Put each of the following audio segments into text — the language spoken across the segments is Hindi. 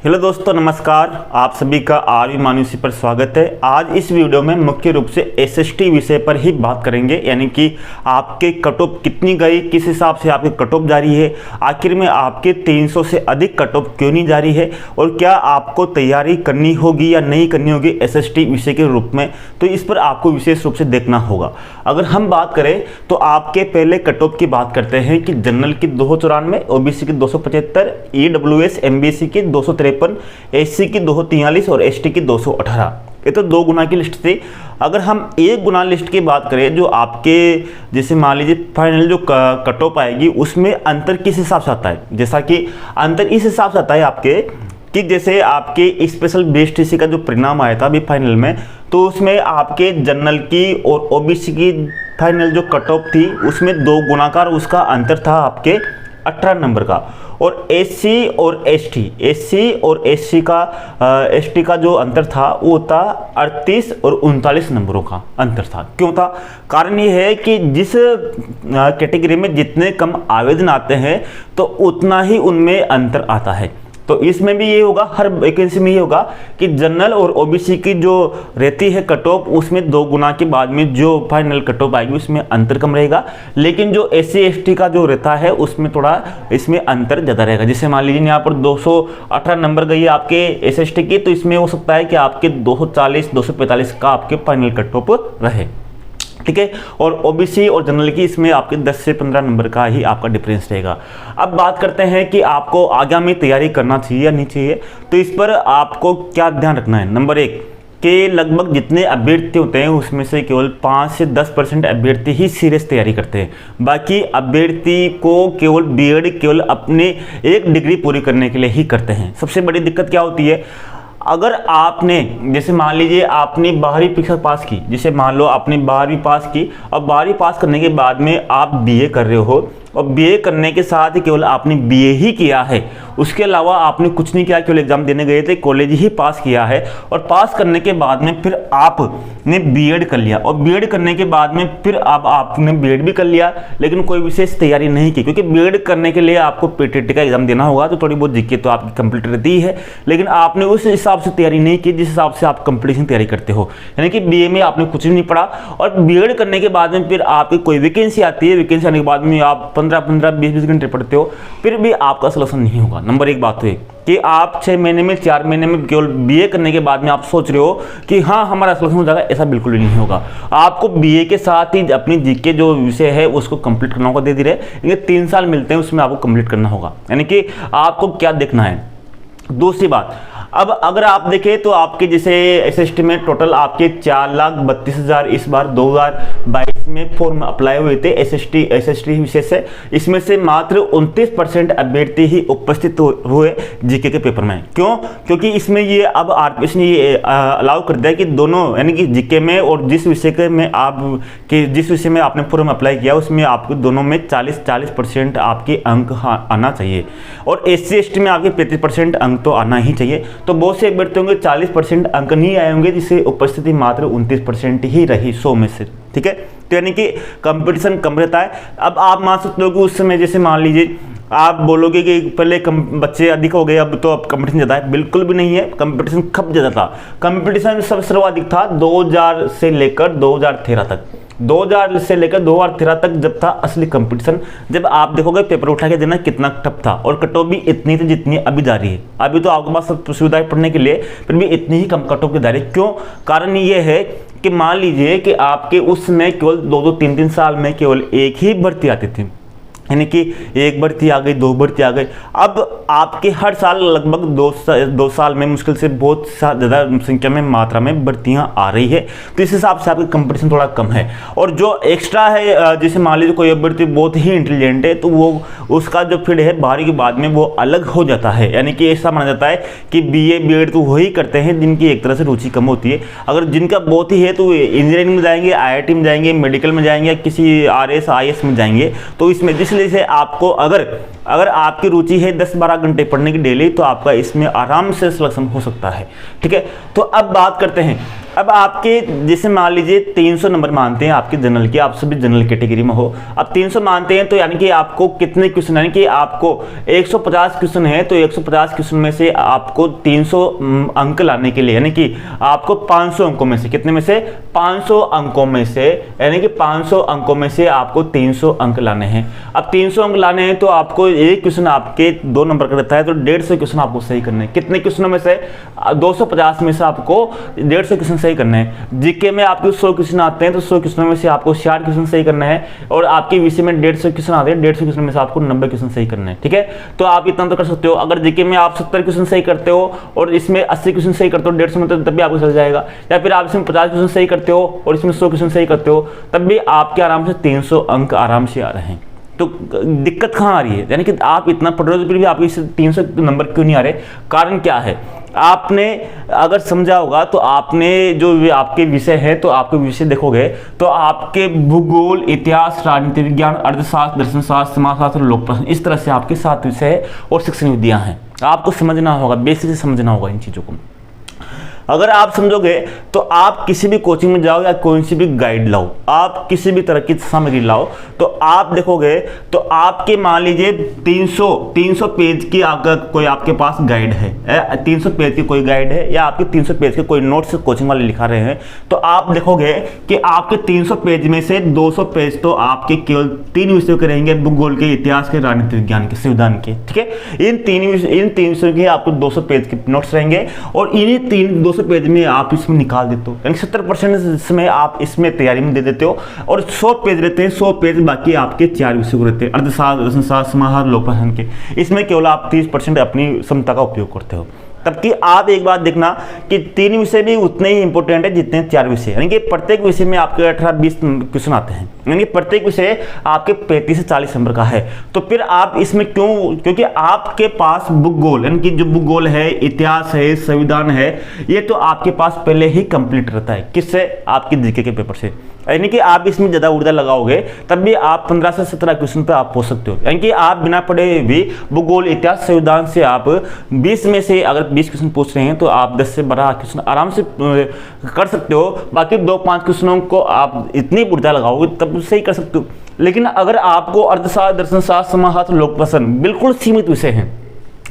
हेलो दोस्तों, नमस्कार। आप सभी का आरवी मानुषी पर स्वागत है। आज इस वीडियो में मुख्य रूप से एसएसटी विषय पर ही बात करेंगे, यानी कि आपके कट ऑफ कितनी गई, किस हिसाब से आपके कट ऑफ जारी है, आखिर में आपके 300 से अधिक कट ऑफ क्यों नहीं जारी है और क्या आपको तैयारी करनी होगी या नहीं करनी होगी एसएसटी विषय के रूप में, तो इस पर आपको विशेष रूप से देखना होगा। अगर हम बात करें तो आपके पहले कट ऑफ की बात करते हैं कि जनरल की 294, ओबीसी की 275, ईडब्ल्यूएस एमबीसी की 253, एससी की 243 और एसटी की 218। ये तो 2 गुना की लिस्ट थी। अगर हम 1 गुना लिस्ट की बात करें, जो आपके जैसे मान लीजिए फाइनल जो कट ऑफ आएगी उसमें अंतर किस हिसाब से आता है, जैसा कि अंतर इस हिसाब से आता है आपके कि जैसे आपके स्पेशल बीएसटीसी का जो परिणाम आया था अभी फाइनल में, तो उसमें आपके जनरल की और ओबीसी की फाइनल जो कट ऑफ थी उसमें 2 गुणाकार उसका अंतर था आपके 18 नंबर का। और एससी और एसटी का जो अंतर था वो था 38 और 39 नंबरों का अंतर था। क्यों था? कारण ये है कि जिस कैटेगरी में जितने कम आवेदन आते हैं तो उतना ही उनमें अंतर आता है। तो इसमें भी ये होगा, हर वैकेंसी में ये होगा कि जनरल और ओबीसी की जो रहती है कट ऑफ उसमें 2 गुना के बाद में जो फाइनल कट ऑफ आएगी उसमें अंतर कम रहेगा, लेकिन जो एससी एसटी का जो रहता है उसमें थोड़ा इसमें अंतर ज़्यादा रहेगा। जैसे मान लीजिए यहाँ पर 218 नंबर गई है आपके एसएसटी की, तो इसमें हो सकता है कि आपके 240 245 का आपके फाइनल कट ऑफ रहे, ठीक है। और ओबीसी और जनरल की इसमें आपके 10 से 15 नंबर का ही आपका डिफरेंस रहेगा। अब बात करते हैं कि आपको आगामी तैयारी करना चाहिए या नहीं चाहिए, तो इस पर आपको क्या ध्यान रखना है। नंबर 1 कि लगभग जितने अभ्यर्थी होते हैं उसमें से केवल 5 से 10% अभ्यर्थी ही सीरियस तैयारी करते हैं। बाकी अभ्यर्थी को केवल बीएड केवल अपने 1 डिग्री पूरी करने के लिए ही करते हैं। सबसे बड़ी दिक्कत क्या होती है, अगर आपने जैसे मान लीजिए आपने 12वीं परीक्षा पास की, जैसे मान लो आपने 12वीं पास की और 12वीं पास करने के बाद में आप बीए कर रहे हो और बीए करने के साथ ही केवल आपने बीए ही किया है, उसके अलावा आपने कुछ नहीं किया, केवल एग्जाम देने गए थे, कॉलेज ही पास किया है और पास करने के बाद में फिर आपने बीएड कर लिया और बीएड करने के बाद में फिर अब आपने बीएड भी कर लिया लेकिन कोई विशेष तैयारी नहीं की, क्योंकि बीएड करने के लिए आपको पीटीटी का एग्जाम देना होगा, तो थोड़ी बहुत जीके तो आपकी कंप्लीट रहती है, लेकिन आपने उस हिसाब से तैयारी नहीं की जिस हिसाब से आप कंपटीशन तैयारी करते हो। यानी कि बीए में आपने कुछ भी नहीं पढ़ा और बीएड करने के बाद में फिर आपकी कोई वैकेंसी आती है, वैकेंसी आने के बाद में आप 15-15 20-20 घंटे पढ़ते हो, फिर भी आपका सिलेक्शन नहीं होगा। नंबर 1 बात है कि आप 6 महीने में 4 महीने में केवल बीए करने के बाद में आप सोच रहे हो कि हाँ हमारा सिलेक्शन हो जाएगा, ऐसा बिल्कुल भी नहीं होगा। आपको बीए के साथ ही अपनी जीके जो विषय है उसको कंप्लीट करना होगा धीरे धीरे। 3 साल मिलते हैं उसमें आपको कंप्लीट करना होगा, यानी कि आपको क्या देखना है। दूसरी बात, अब अगर आप देखें तो आपके जैसे एसएसटी में टोटल आपके 4,32,000 इस बार 2022 में फॉर्म अप्लाई हुए थे एसएसटी विषय से। इसमें से मात्र 29% अभ्यर्थी ही उपस्थित हुए जीके के पेपर में। क्यों? क्योंकि इसमें ये अब आरपीएस ने ये अलाउ कर दिया कि दोनों, यानी कि जीके में और जिस विषय के में जिस विषय में आपने फॉर्म अप्लाई किया उसमें आपको दोनों में 40% आपके अंक आना चाहिए और एससी एसटी में आपके 35% अंक तो आना ही चाहिए। तो बहुत से अभ्यर्थियों के 40% अंक नहीं आए होंगे, जिससे उपस्थिति मात्र 29% ही रही 100 में से, ठीक है। तो यानी कि कंपटीशन कम रहता है। अब आप मान सकते हो कि उस समय जैसे मान लीजिए आप बोलोगे कि पहले बच्चे अधिक हो गए, अब तो अब कंपटीशन ज़्यादा है, बिल्कुल भी नहीं है। कंपटीशन कब ज़्यादा था? कंपटीशन सब सर्वाधिक था 2000 से लेकर 2013 तक। 2000 से लेकर 2013 तक जब था असली कंपटीशन। जब आप देखोगे पेपर उठा के देना कितना टफ था और कट ऑफ भी इतनी थी जितनी अभी जा रही है। अभी तो आपके पास सब सुविधाएं पढ़ने के लिए, फिर भी इतनी ही कम कट ऑफ की जा रही है। क्यों? कारण ये है कि मान लीजिए कि आपके उस समय केवल 2-2 3-3 साल में केवल एक ही भर्ती आती थी, यानी कि 1 भर्ती आ गई, 2 भर्ती आ गई। अब आपके हर साल लगभग 2 साल में मुश्किल से बहुत ज़्यादा संख्या में मात्रा में भर्तियां आ रही है, तो इस हिसाब से आपका कंपटीशन थोड़ा कम है। और जो एक्स्ट्रा है, जैसे मान लीजिए कोई अभ्यर्थी बहुत ही इंटेलिजेंट है तो वो उसका जो फील्ड है 12वीं के बाद में वो अलग हो जाता है, यानी कि ऐसा माना जाता है कि बीए बीएड तो वही करते हैं जिनकी एक तरह से रुचि कम होती है। अगर जिनका बहुत ही है तो इंजीनियरिंग में जाएंगे, आईआईटी में जाएंगे, मेडिकल में जाएंगे, किसी आरएस आईएएस में जाएंगे। तो इसमें से आपको अगर आपकी रुचि है 10-12 घंटे पढ़ने की डेली, तो आपका इसमें आराम से सिलेक्शन हो सकता है, ठीक है। तो अब बात करते हैं अब आपके जैसे मान लीजिए 300 नंबर मानते हैं आपके जनरल की, आप सभी जनरल कैटेगरी में हो, अब 300 मानते हैं तो यानी कि आपको कितने क्वेश्चन, यानी कि आपको 150 क्वेश्चन है तो 150 क्वेश्चन में से आपको 300 अंक लाने के लिए, यानी कि आपको 500 अंकों में से, कितने में से 500 अंकों में से, यानी कि 500 अंकों में से आपको 300 अंक लाने हैं। अब 300 अंक लाने हैं तो आपको एक क्वेश्चन आपके 2 नंबर का रहता है तो 150 क्वेश्चन आपको सही करने हैं। कितने क्वेश्चनों में से 250 में से आपको 150 क्वेश्चन सही करने हैं। जीके में आपके 100 क्वेश्चन आते हैं तो 100 क्वेश्चनों में से आपको 60 क्वेश्चन सही करना है, और आपके विषय में 150 क्वेश्चन आते हैं, 150 क्वेश्चन में से आपको 90 क्वेश्चन सही करना है। ठीक है, तो आप इतना तो कर सकते हो। अगर जीके में आप 70 क्वेश्चन सही करते हो और इसमें 80 क्वेश्चन सही करते हो 150 में, तो तब भी आपको चल जाएगा। या फिर आप इसमें 50 क्वेश्चन सही करते हो और इसमें 100 क्वेश्चन सही करते हो, तब भी आपके आराम से 300 अंक आराम से आ रहे हैं। तो दिक्कत कहाँ आ रही है, यानी कि आप इतना पढ़ रहे हो फिर भी आपके 300 नंबर क्यों नहीं आ रहे? कारण क्या है? आपने अगर समझा होगा तो आपने जो आपके विषय है, तो आपके विषय देखोगे तो आपके भूगोल, इतिहास, राजनीति विज्ञान, अर्थशास्त्र, दर्शन शास्त्र, समाजशास्त्र, लोक प्रश्न, इस तरह से आपके 7 विषय और शिक्षण विधियां हैं। आपको समझना होगा, बेसिक से समझना होगा इन चीज़ों को। अगर आप समझोगे तो आप किसी भी कोचिंग में जाओ या कोई सी भी गाइड लाओ, आप किसी भी तरह की सामग्री लाओ, तो आप देखोगे तो आपके मान लीजिए 300 पेज की अगर कोई आपके पास गाइड है, 300 पेज की कोई गाइड है या आपके 300 पेज के कोई नोट्स कोचिंग वाले लिखा रहे हैं, तो आप देखोगे कि आपके 300 पेज में से 200 पेज तो आपके केवल 3 विषयों के रहेंगे, भूगोल के, इतिहास के, राजनीति विज्ञान के, संविधान के। ठीक है, इन तीन विषयों के आपको 200 पेज के नोट्स रहेंगे और इन्हीं 200 पेज में आप इसमें निकाल देते हो, यानी 70% समय आप इसमें तैयारी में दे देते हो, और 100 पेज रहते हैं, 100 पेज बाकी आपके 4 विषयों रहते हैं, अर्थशास्त्र, दर्शन शास्त्र, समाजशास्त्र, लोक प्रश्न के। इसमें केवल आप 30% अपनी क्षमता का उपयोग करते हो। तबकि आप एक बात देखना कि 3 विषय भी उतने ही इंपॉर्टेंट है जितने 4 विषय, यानी कि प्रत्येक विषय में आपके 18-20 क्वेश्चन आते हैं, यानी प्रत्येक विषय आपके 35 से 40 नंबर का है। तो फिर आप इसमें क्यों? क्योंकि आपके पास भूगोल, यानी कि जो भूगोल है, इतिहास है, संविधान है, ये तो आपके पास पहले ही कंप्लीट रहता है। किससे? आपके जीके के पेपर से। यानी कि आप इसमें ज़्यादा ऊर्जा लगाओगे तब भी आप 15 से 17 क्वेश्चन पे आप पहुंच सकते हो। यानी कि आप बिना पढ़े भी भूगोल, इतिहास, संविधान से आप 20 में से अगर 20 क्वेश्चन पूछ रहे हैं तो आप 10 से 12 क्वेश्चन आराम से कर सकते हो। बाकी 2-5 क्वेश्चनों को आप इतनी ऊर्जा लगाओगे तब सही कर सकते हो। लेकिन अगर आपको अर्थशास्त्र, दर्शन शास्त्र, समाजशास्त्र, लोक प्रश्न बिल्कुल सीमित विषय हैं,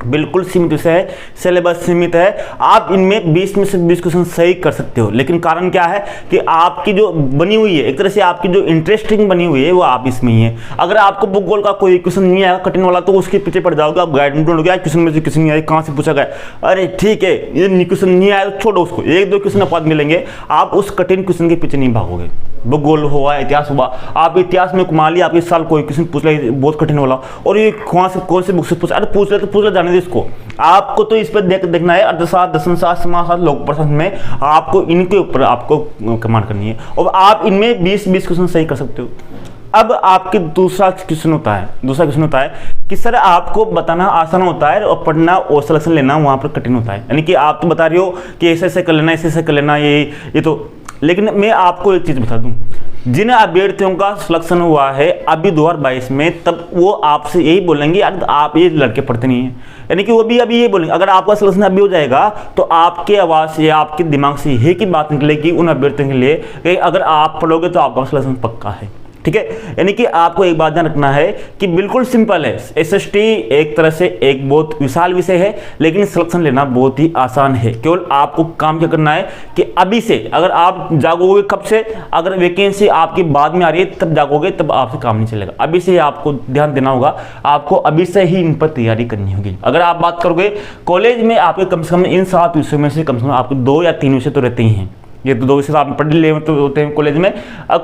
बिल्कुल सीमित विषय है, सिलेबस सीमित है, आप इनमें 20 में से 20 क्वेश्चन सही कर सकते हो। लेकिन कारण क्या है कि आपकी जो बनी हुई है, एक तरह से आपकी जो इंटरेस्टिंग बनी हुई है वो आप इसमें ही है। अगर आपको भूगोल का कोई क्वेश्चन नहीं आया कठिन वाला, तो उसके पीछे पड़ जाओगे, आप गाइड में ढूंढोगे, क्वेश्चन में से क्वेश्चन नहीं आया, कहाँ से पूछा गया, अरे ठीक है ये क्वेश्चन नहीं आया तो छोड़ो उसको, 1-2 क्वेश्चन अपवाद मिलेंगे, आप उस कठिन क्वेश्चन के पीछे नहीं भागोगे। भूगोल हुआ, इतिहास हुआ, आप इतिहास में मान लिया आप इस साल कोई क्वेश्चन पूछ रहे बहुत कठिन वाला, और ये कौन से बुक से पूछा, अरे पूछ ले जाने दे इसको। आपको तो इस पर देखना है, अर्थशास्त्र, दर्शन शास्त्र, समाजशास्त्र, लोक प्रश्न में आपको इनके ऊपर आपको कमांड करनी है, और आप इनमें 20 क्वेश्चन सही कर सकते हो। अब आपके दूसरा क्वेश्चन होता है कि सर आपको बताना आसान होता है और पढ़ना और सिलेक्शन लेना वहाँ पर कठिन होता है। यानी कि आप तो बता रहे हो कि ऐसे कर लेना, ऐसे कर लेना, ये तो, लेकिन मैं आपको एक चीज़ बता दूं, जिन अभ्यर्थियों का सिलेक्शन हुआ है अभी 2022 में, तब वो आपसे यही बोलेंगे यार आप ये लड़के पढ़ते नहीं हैं, यानी कि वो भी अभी ये बोलेंगे। अगर आपका सिलेक्शन अभी हो जाएगा तो आपके आवाज़ से, आपके दिमाग से यही की बात निकलेगी उन अभ्यर्थियों के लिए कि अगर आप पढ़ोगे तो आपका सिलेक्शन पक्का है। ठीक है, यानी कि आपको एक बात ध्यान रखना है कि बिल्कुल सिंपल है, एसएसटी एक तरह से एक बहुत विशाल विषय है, लेकिन सिलेक्शन लेना बहुत ही आसान है। केवल आपको काम क्या करना है कि अभी से, अगर आप जागोगे कब से, अगर वैकेंसी आपकी बाद में आ रही है तब जागोगे, तब आपसे काम नहीं चलेगा। अभी से आपको ध्यान देना होगा, आपको अभी से ही इन पर तैयारी करनी होगी। अगर आप बात करोगे कॉलेज में, आपके कम से कम इन 7 विषयों में से कम से कम आपको 2 या 3 विषय तो रहते ही हैं। ये तो 2 विषय आप पढ़ ले तो होते हैं कॉलेज में।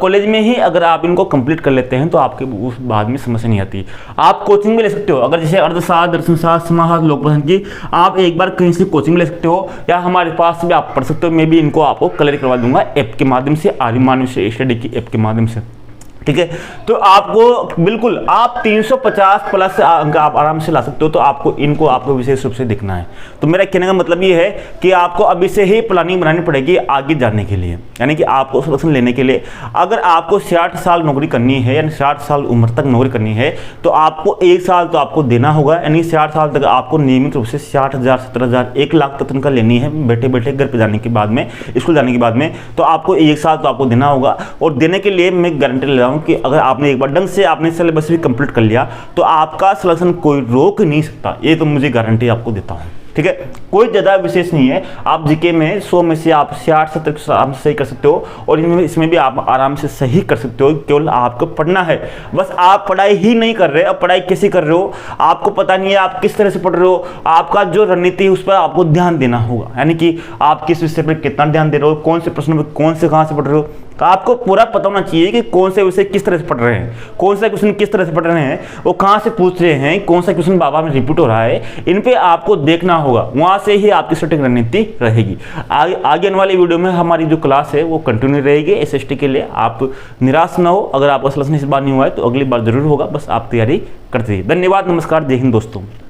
कॉलेज में ही अगर आप इनको कंप्लीट कर लेते हैं तो आपके उस बाद में समस्या नहीं आती। आप कोचिंग में ले सकते हो, अगर जैसे अर्थशास्त्र, दर्शन शास्त्र, समाजशास्त्र, लोक प्रश्न की आप एक बार कहीं से कोचिंग ले सकते हो, या हमारे पास भी आप पढ़ सकते हो। मैं भी इनको आपको क्लियर करवा दूंगा ऐप के माध्यम से, आर्य मानव स्टडी की ऐप के माध्यम से। ठीक ठीक है। तो आपको बिल्कुल आप 350 प्लस अंक आप आराम से ला सकते हो। तो आपको विशेष रूप से देखना है। तो मेरा कहने का मतलब ये है कि आपको अभी से ही प्लानिंग बनानी पड़ेगी आगे जाने के लिए, यानी कि आपको सिलेक्शन लेने के लिए। अगर आपको 60 साल नौकरी करनी है, यानी 60 साल उम्र तक नौकरी करनी है, तो आपको 1 साल तो आपको देना होगा, यानी 60 साल तक आपको नियमित रूप से 60,000, 70,000, 1 लाख तक तनख्वाह लेनी है बैठे बैठे घर पे जाने के बाद में, स्कूल जाने के बाद में। तो आपको 1 साल तो आपको देना होगा। और देने के लिए मैं गारंटी ले रहा हूँ कि अगर आपने एक बार ढंग से आपने सिलेबस भी कंप्लीट कर लिया तो आपका सिलेक्शन कोई रोक नहीं सकता। ये तो मुझे गारंटी आपको देता हूँ, ठीक है। कोई ज़्यादा विशेष नहीं है। आप जीके में 100 में से आप 60-70 आराम से सही कर सकते हो, और इसमें भी आप आराम से सही कर सकते हो। केवल आपको पढ़ना है, बस आप पढ़ाई ही नहीं कर रहे। अब पढ़ाई कैसे कर रहे हो आपको पता नहीं है, आप किस तरह से पढ़ रहे हो। आपका जो रणनीति है उस पर आपको ध्यान देना होगा, यानी कि आप किस विषय पर कितना ध्यान दे रहे हो, कौन से प्रश्न में कौन से कहाँ से पढ़ रहे हो। आपको पूरा पता होना चाहिए कि कौन से विषय किस तरह से पढ़ रहे हैं, कौन सा क्वेश्चन किस तरह से पढ़ रहे हैं, वो कहाँ से पूछ रहे हैं, कौन सा क्वेश्चन बाबा में रिपीट हो रहा है। इन पे आपको देखना होगा, वहां से ही आपकी सटीक रणनीति रहेगी। आगे आने वाली वीडियो में हमारी जो क्लास है वो कंटिन्यू रहेगी एसएसटी के लिए। आप निराश ना हो, अगर आपका सिलेक्शन इस बार नहीं हुआ है तो अगली बार जरूर होगा, बस आप तैयारी करते रहिए। धन्यवाद, नमस्कार, जय हिंद दोस्तों।